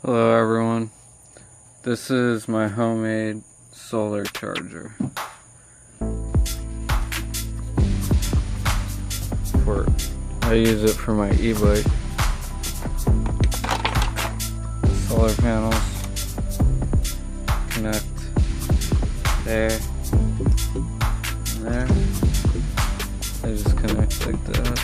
Hello everyone, this is my homemade solar charger. I use it for my e-bike. Solar panels connect there and there. They just connect like that.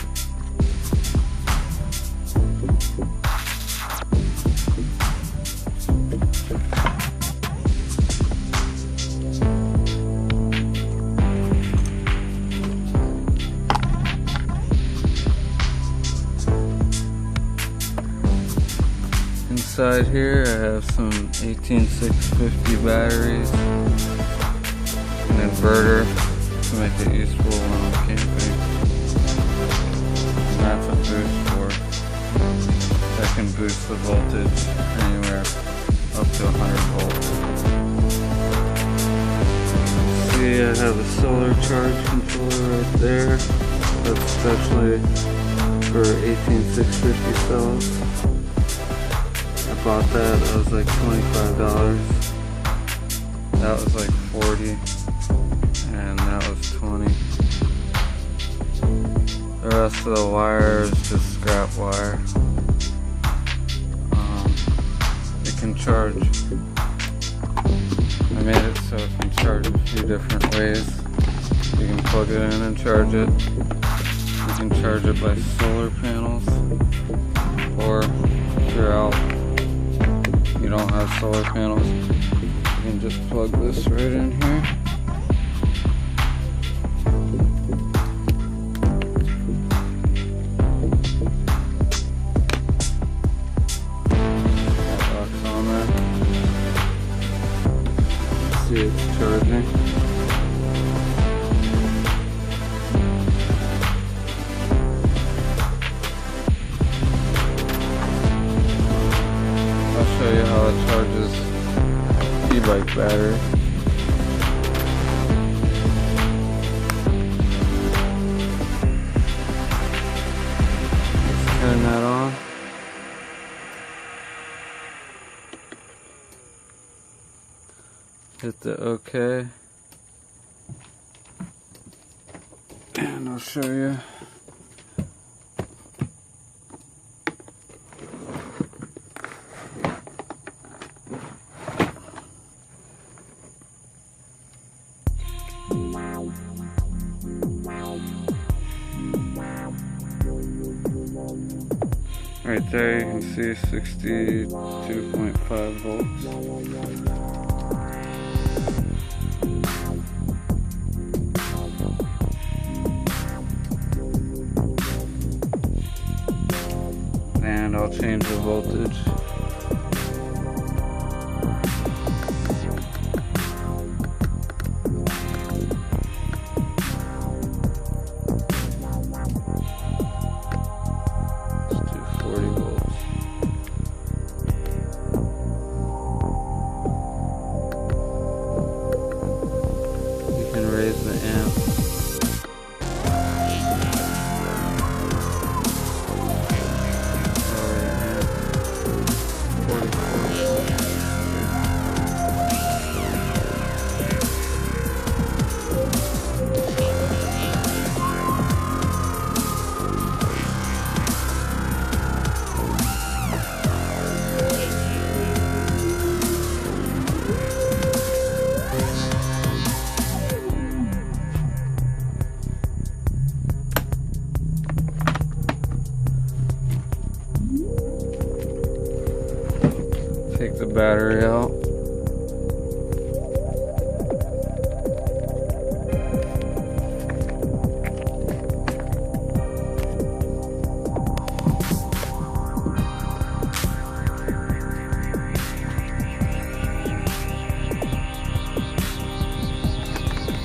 Inside here I have some 18650 batteries, an inverter to make it useful when I'm camping, and that's a boost board that can boost the voltage anywhere up to 100 volts. See, I have a solar charge controller right there. That's especially for 18650 cells. Bought that was like $25. That was like $40, and that was $20. The rest of the wire is just scrap wire. It can charge. I made it so it can charge a few different ways. You can plug it in and charge it. You can charge it by solar panels, or if you're out, you don't have solar panels, you can just plug this right in here. That locks on there. See, it's charging. Show you how it charges e-bike battery. Let's turn that on. Hit the OK. And I'll show you. Right there you can see 62.5 volts. And I'll change the voltage. Raise the amp. Take the battery out.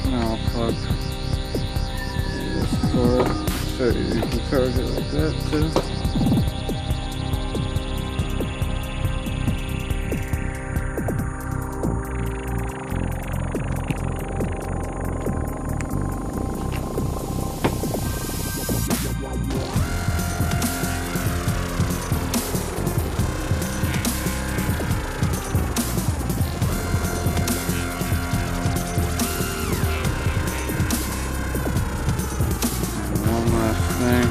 Now I'll plug this cord so you can charge it like that too. thing.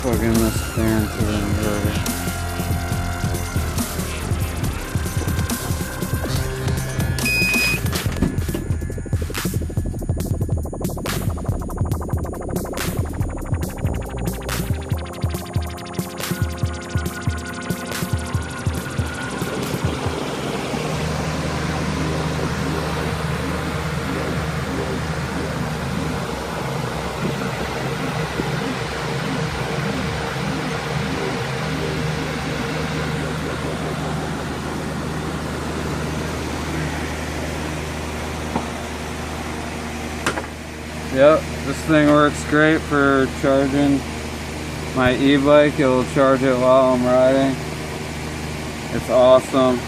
Plug in this fan to the inverter. Yep, this thing works great for charging my e-bike. It'll charge it while I'm riding. It's awesome.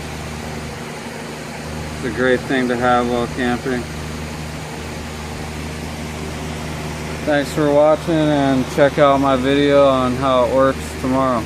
It's a great thing to have while camping. Thanks for watching, and check out my video on how it works tomorrow.